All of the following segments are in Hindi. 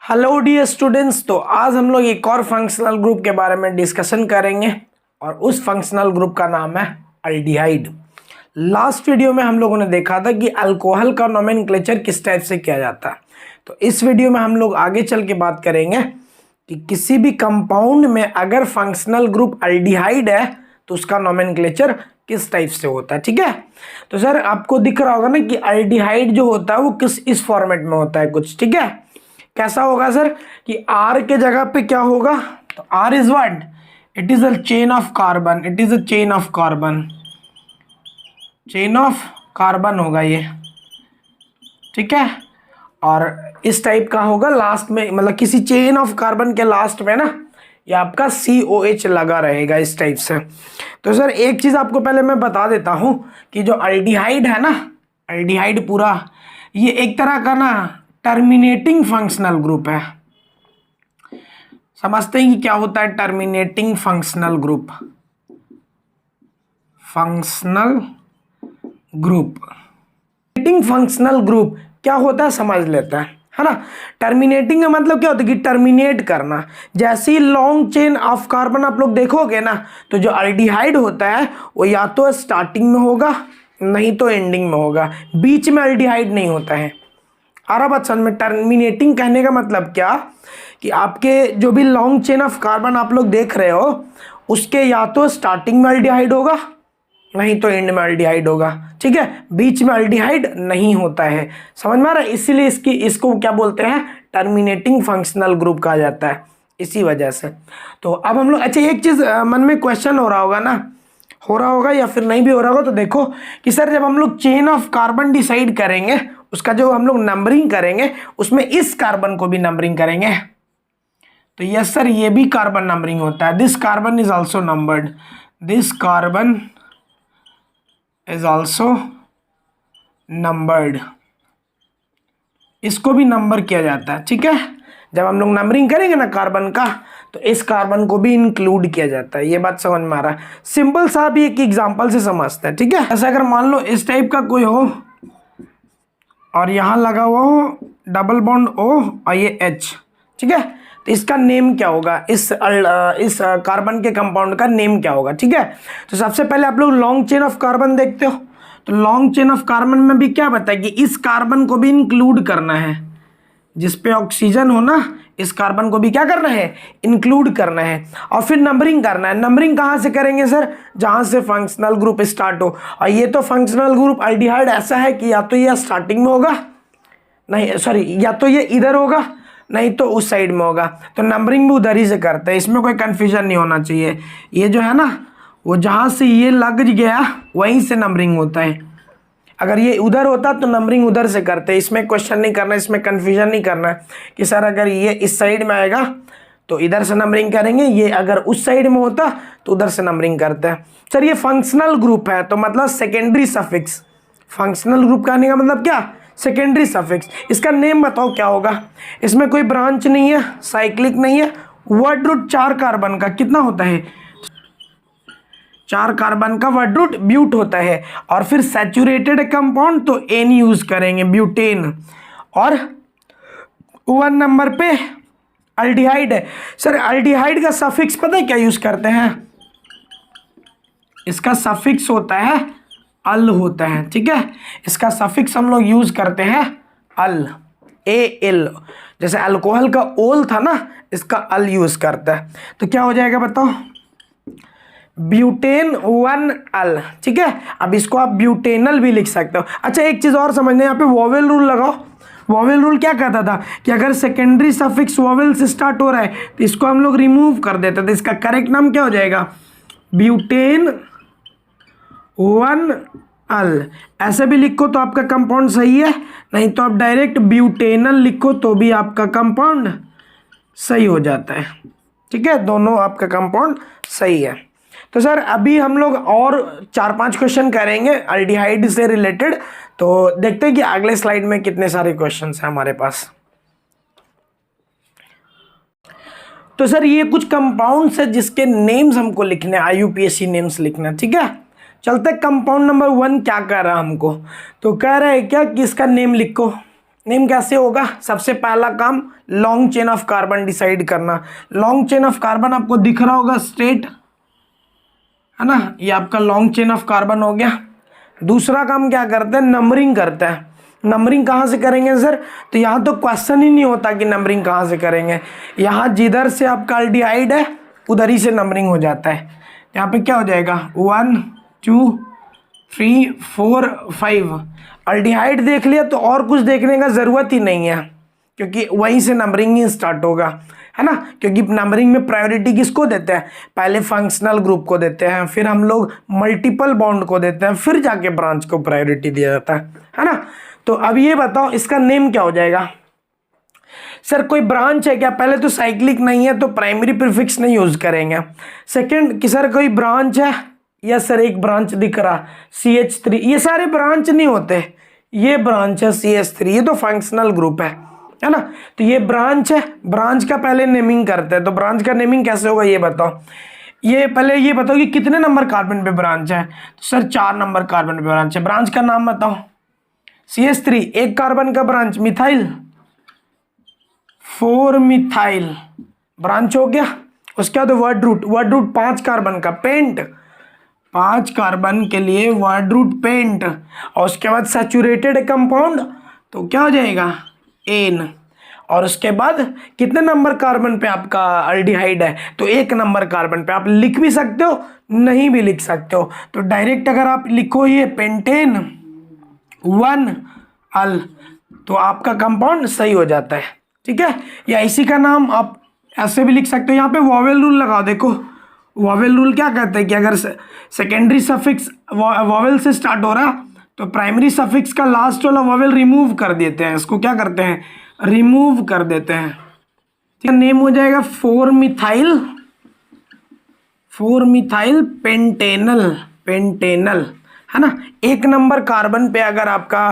Hello dear students. तो आज हम लोग एक और फंक्शनल ग्रुप के बारे में डिस्कशन करेंगे और उस फंक्शनल ग्रुप का नाम है अल्डिहाइड। लास्ट वीडियो में हम लोगों ने देखा था कि अल्कोहल का नोमेनक्लेचर किस टाइप से किया जाता है। तो इस वीडियो में हम लोग आगे चल के बात करेंगे कि किसी भी कंपाउंड में अगर फंक्शनल ग्रुप अल्डिहाइड है तो उसका नोमेनक्लेचर किस टाइप से होता है। ठीक है, तो सर आपको दिख रहा होगा ना कि अल्डिहाइड जो होता है वो इस फॉर्मेट में होता है कुछ। ठीक है, कैसा होगा सर कि R के जगह पे क्या होगा, तो R is what, it is a chain of carbon, it is a chain of carbon, chain of carbon होगा ये। ठीक है, और इस टाइप का होगा लास्ट में, मतलब किसी चेन ऑफ कार्बन के लास्ट में ना ये आपका COH लगा रहेगा इस टाइप से। तो सर एक चीज आपको पहले मैं बता देता हूं कि जो अल्डिहाइड है ना, अल्डिहाइड पूरा ये एक तरह का ना टर्मिनेटिंग फंक्शनल ग्रुप है। समझते हैं कि क्या होता है terminating functional group. Functional group, terminating functional group क्या होता है समझ लेता है ना। टर्मिनेटिंग का मतलब क्या होता है कि टर्मिनेट करना। जैसे ही लॉन्ग चेन ऑफ कार्बन आप लोग देखोगे ना, तो जो अल्डिहाइड होता है वो या तो स्टार्टिंग में होगा नहीं तो एंडिंग में होगा, बीच में अल्डिहाइड नहीं होता है। आ बात समझ में। टर्मिनेटिंग कहने का मतलब क्या कि आपके जो भी लॉन्ग चेन ऑफ कार्बन आप लोग देख रहे हो उसके या तो स्टार्टिंग में अल्डिहाइड होगा नहीं तो एंड में अल्डिहाइड होगा। ठीक है, बीच में अल्डिहाइड नहीं होता है। समझ में आ रहा है, इसीलिए इसको क्या बोलते हैं, टर्मिनेटिंग फंक्शनल ग्रुप कहा जाता है, इसी वजह से। तो अब हम लोग, अच्छा एक चीज मन में क्वेश्चन हो रहा होगा ना, हो रहा होगा या फिर नहीं भी हो रहा होगा, तो देखो कि सर जब हम लोग चेन ऑफ कार्बन डिसाइड करेंगे उसका जो हम लोग नंबरिंग करेंगे उसमें इस कार्बन को भी नंबरिंग करेंगे। तो यस सर ये भी कार्बन नंबरिंग होता है। This carbon is also numbered, this carbon is also numbered, इसको भी नंबर किया जाता है। ठीक है, जब हम लोग नंबरिंग करेंगे ना कार्बन का तो इस कार्बन को भी इंक्लूड किया जाता है। ये बात समझ में आ रहा है, सिंपल सा भी एक एग्जांपल से समझते हैं। ठीक है, ऐसा अगर मान लो इस टाइप का कोई हो और यहाँ लगा हुआ हो डबल बॉन्ड O और ये H। ठीक है, तो इसका नेम क्या होगा, इस कार्बन के कंपाउंड का नेम क्या होगा। ठीक है, तो सबसे पहले आप लोग लॉन्ग चेन ऑफ कार्बन देखते हो, तो लॉन्ग चेन ऑफ कार्बन में भी क्या बताया कि इस कार्बन को भी इंक्लूड करना है, जिस पे ऑक्सीजन हो ना इस कार्बन को भी क्या करना है, इंक्लूड करना है। और फिर नंबरिंग करना है। नंबरिंग कहाँ से करेंगे सर, जहाँ से फंक्शनल ग्रुप स्टार्ट हो। और ये तो फंक्शनल ग्रुप अल्डिहाइड ऐसा है कि या तो ये स्टार्टिंग में होगा नहीं, सॉरी, या तो ये इधर होगा नहीं तो उस साइड में होगा, तो नंबरिंग भी उधर ही से करते हैं। इसमें कोई कंफ्यूजन नहीं होना चाहिए। ये जो है ना वो जहाँ से ये लग गया वहीं से नंबरिंग होता है। अगर ये उधर होता तो नंबरिंग उधर से करते, इसमें क्वेश्चन नहीं करना, इसमें कंफ्यूजन नहीं करना कि सर अगर ये इस साइड में आएगा तो इधर से नंबरिंग करेंगे, ये अगर उस साइड में होता तो उधर से नंबरिंग करते हैं। सर ये फंक्शनल ग्रुप है तो मतलब सेकेंडरी सफिक्स, फंक्शनल ग्रुप कहने का मतलब क्या, सेकेंडरी सफिक्स। इसका नेम बताओ क्या होगा। इसमें कोई ब्रांच नहीं है, साइक्लिक नहीं है, वर्ड रूट 4 कार्बन का कितना होता है, 4 कार्बन का वर्ड रूट ब्यूट होता है। और फिर सैचुरेटेड कंपाउंड तो N यूज करेंगे, ब्यूटेन। और 1 नंबर पे अल्डिहाइड है। सर अल्डिहाइड का सफिक्स पता है क्या यूज करते हैं, इसका सफिक्स होता है अल होता है। ठीक है, इसका सफिक्स हम लोग यूज करते हैं अल, AL। जैसे अल्कोहल का ओल था ना, इसका अल यूज करता है। तो क्या हो जाएगा बताओ, ब्यूटेन 1 अल। ठीक है, अब इसको आप ब्यूटेनल भी लिख सकते हो। अच्छा एक चीज और समझना, यहाँ पे वोवेल रूल लगाओ। वोवेल रूल क्या कहता था कि अगर सेकेंडरी सफिक्स वोवेल से स्टार्ट हो रहा है तो इसको हम लोग रिमूव कर देते थे। इसका करेक्ट नाम क्या हो जाएगा, ब्यूटेन 1 अल। ऐसे भी लिखो तो आपका कंपाउंड सही है, नहीं तो आप डायरेक्ट ब्यूटेनल लिखो तो भी आपका कंपाउंड सही हो जाता है। ठीक है, दोनों आपका कंपाउंड सही है। तो सर अभी हम लोग और 4-5 क्वेश्चन करेंगे अल्डिहाइड से रिलेटेड, तो देखते हैं कि अगले स्लाइड में कितने सारे क्वेश्चंस हैं हमारे पास। तो सर ये कुछ कंपाउंड्स है जिसके नेम्स हमको लिखने, IUPAC नेम्स लिखना। ठीक है, चलते कंपाउंड नंबर 1 क्या कह रहा है हमको, तो कह रहा है क्या कि इसका नेम लिखो। नेम कैसे होगा? सबसे पहला काम long chain of carbon decide करना। लॉन्ग चेन ऑफ कार्बन आपको दिख रहा होगा स्ट्रेट, है ना, ये आपका लॉन्ग चेन ऑफ कार्बन हो गया। दूसरा काम क्या करते हैं? नंबरिंग करते हैं। नंबरिंग कहाँ से करेंगे सर? तो यहाँ तो क्वेश्चन ही नहीं होता कि नंबरिंग कहाँ से करेंगे, यहाँ जिधर से आपका अल्डिहाइड है उधर ही से नंबरिंग हो जाता है। यहाँ पे क्या हो जाएगा? 1 2 3 4 5। अल्डिहाइड देख लिया तो और कुछ देखने का ज़रूरत ही नहीं है, क्योंकि वहीं से नंबरिंग ही स्टार्ट होगा, है ना। क्योंकि नंबरिंग में प्रायोरिटी किसको देते हैं? पहले फंक्शनल ग्रुप को देते हैं, फिर हम लोग मल्टीपल बॉन्ड को देते हैं, फिर जाके ब्रांच को प्रायोरिटी दिया जाता है ना। तो अब ये बताओ इसका नेम क्या हो जाएगा? सर कोई ब्रांच है क्या? पहले तो साइक्लिक नहीं है तो प्राइमरी प्रीफिक्स नहीं यूज करेंगे। सेकंड कि सर कोई ब्रांच है? यस सर एक ब्रांच दिख रहा CH3। ये सारे ब्रांच नहीं होते, ये ब्रांच है CH3, ये तो फंक्शनल ग्रुप है ना। तो ये ब्रांच है, ब्रांच का पहले नेमिंग करते हैं। तो ब्रांच का नेमिंग कैसे होगा ये बताओ। ये पहले ये बताओ कि कितने नंबर कार्बन पे ब्रांच है? तो सर 4 नंबर कार्बन पे ब्रांच है। ब्रांच का नाम बताओ। CH3 एक कार्बन का ब्रांच, मिथाइल 4 मिथाइल ब्रांच हो गया। उसके बाद word root, word root 5 carbon का, पेंट 5 कार्बन के लिए वर्ड रूट पेंट। और उसके बाद सैचुरेटेड कंपाउंड तो क्या हो जाएगा? एन। और उसके बाद कितने नंबर कार्बन पे आपका अल्डिहाइड है? तो 1 नंबर कार्बन पे। आप लिख भी सकते हो, नहीं भी लिख सकते हो। तो डायरेक्ट अगर आप लिखो ये पेंटेन 1 अल तो आपका कंपाउंड सही हो जाता है, ठीक है। या इसी का नाम आप ऐसे भी लिख सकते हो। यहाँ पे वॉवेल रूल लगाओ। देखो वॉवेल रूल क्या कहते हैं कि अगर सेकेंडरी सफिक्स वॉवेल से स्टार्ट हो रहा तो प्राइमरी सफिक्स का लास्ट वाला वॉवेल रिमूव कर देते हैं। इसको क्या करते हैं? रिमूव कर देते हैं। ठीक है, नेम हो जाएगा 4 मिथाइल पेंटेनल, पेंटेनल, है ना। 1 नंबर कार्बन पे अगर आपका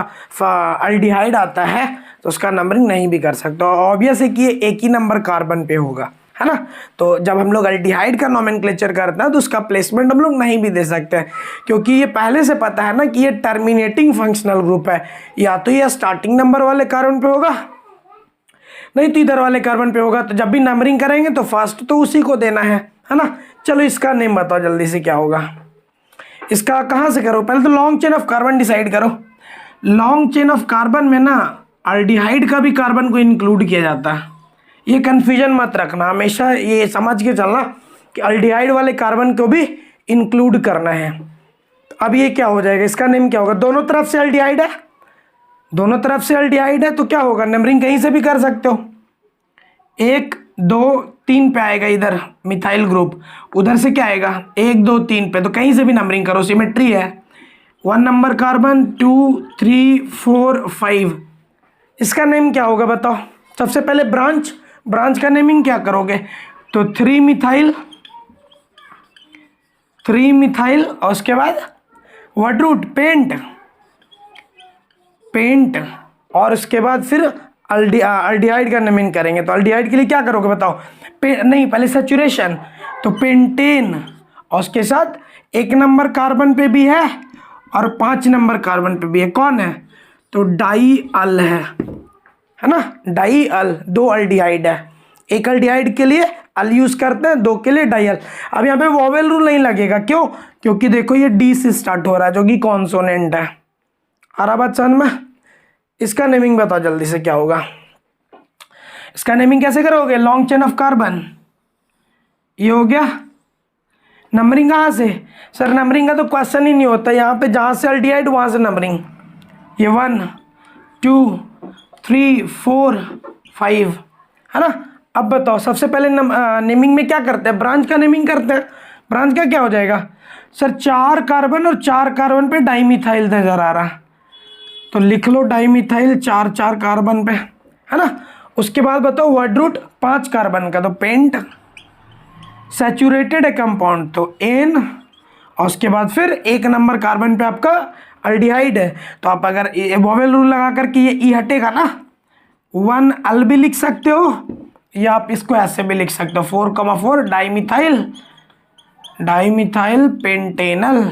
अल्डिहाइड आता है तो उसका नंबरिंग नहीं भी कर सकते। ऑब्वियस है कि ये 1 ही नंबर कार्बन पे होगा, है ना। तो जब हम लोग अल्डिहाइड का नोमेनक्लेचर करते हैं तो उसका प्लेसमेंट हम लोग नहीं भी दे सकते हैं, क्योंकि ये पहले से पता है ना कि ये टर्मिनेटिंग फंक्शनल ग्रुप है। या तो ये स्टार्टिंग नंबर वाले कार्बन पे होगा, नहीं तो इधर वाले कार्बन पे होगा। तो जब भी नंबरिंग करेंगे तो फर्स्ट तो उसी को देना है ना। चलो इसका नेम बताओ जल्दी से क्या होगा। इसका कहाँ से करो? पहले तो long chain of carbon decide करो। लॉन्ग चेन ऑफ कार्बन में ना अल्डिहाइड का भी कार्बन को इंक्लूड किया जाता है। ये कन्फ्यूजन मत रखना, हमेशा ये समझ के चलना कि अल्डिहाइड वाले कार्बन को भी इंक्लूड करना है। अब ये क्या हो जाएगा? इसका नेम क्या होगा? दोनों तरफ से अल्डिहाइड है, दोनों तरफ से अल्डिहाइड है तो क्या होगा? नंबरिंग कहीं से भी कर सकते हो। 1 2 3 पे आएगा इधर मिथाइल ग्रुप, उधर से क्या आएगा? 1 2 3 पे, तो कहीं से भी नंबरिंग करो, सिमेट्री है। 1 नंबर कार्बन 2 3 4 5। इसका नेम क्या होगा बताओ? सबसे पहले ब्रांच, ब्रांच का नेमिंग क्या करोगे? तो 3 मिथाइल और उसके बाद वर्ड रूट पेंट, पेंट, और उसके बाद फिर अल्डिहाइड का नेमिंग करेंगे। तो अल्डिहाइड के लिए क्या करोगे बताओ? नहीं पहले सैचुरेशन, तो पेंटेन, और उसके साथ 1 नंबर कार्बन पे भी है और 5 नंबर कार्बन पे भी है। कौन है? तो डाई अल है ना, डाई अल। 2 अल्डिहाइड है, 1 अल्डिहाइड के लिए अल यूज करते हैं, 2 के लिए डाई अल। अब यहाँ पे वॉवेल रूल नहीं लगेगा, क्यों? क्योंकि देखो ये डी से स्टार्ट हो रहा है जो कि कॉन्सोनेंट है। आ रहा बात समझ में? इसका नेमिंग बताओ जल्दी से क्या होगा। इसका नेमिंग कैसे करोगे? लॉन्ग चेन ऑफ कार्बन, ये हो गया। नंबरिंग कहाँ से? सर नंबरिंग का तो क्वेश्चन ही नहीं होता, यहाँ पे जहाँ से अल्डिहाइड वहाँ से नंबरिंग। ये 1 2 3 4 5, है ना। अब बताओ सबसे पहले नेमिंग में क्या करते हैं? ब्रांच का नेमिंग करते हैं। ब्रांच का क्या हो जाएगा? सर 4 कार्बन और 4 कार्बन पे डाईमिथाइल नजर आ रहा है, तो लिख लो डाईमिथाइल 4 कार्बन पे, है ना। उसके बाद बताओ वर्ड रूट 5 कार्बन का, तो पेंट, सैचुरेटेड है कंपाउंड तो एन, और उसके बाद फिर 1 नंबर कार्बन पे आपका अल्डिहाइड है। तो आप अगर वॉवेल रूल लगा करके ये ई हटेगा ना, 1 अल भी लिख सकते हो या आप इसको ऐसे भी लिख सकते हो 4,4 डाईमिथाइल पेंटेनल,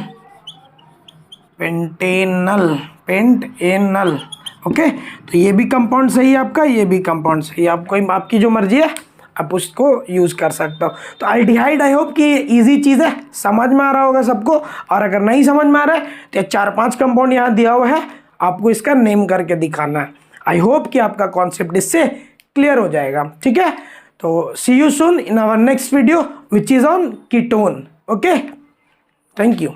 पेंटेनल, ओके, तो ये भी कंपाउंड सही है आपका, ये भी कंपाउंड सही है, आपको आपकी जो मर्जी है आप उसको यूज़ कर सकते हो। तो अल्डिहाइड आई होप कि ये ईजी चीज़ है, समझ में आ रहा होगा सबको। और अगर नहीं समझ में आ रहा है तो 4-5 कंपाउंड यहाँ दिया हुआ है, आपको इसका नेम करके दिखाना है। आई होप कि आपका कॉन्सेप्ट इससे क्लियर हो जाएगा, ठीक है। तो see you soon in our next video which is on ketone. Okay, thank you.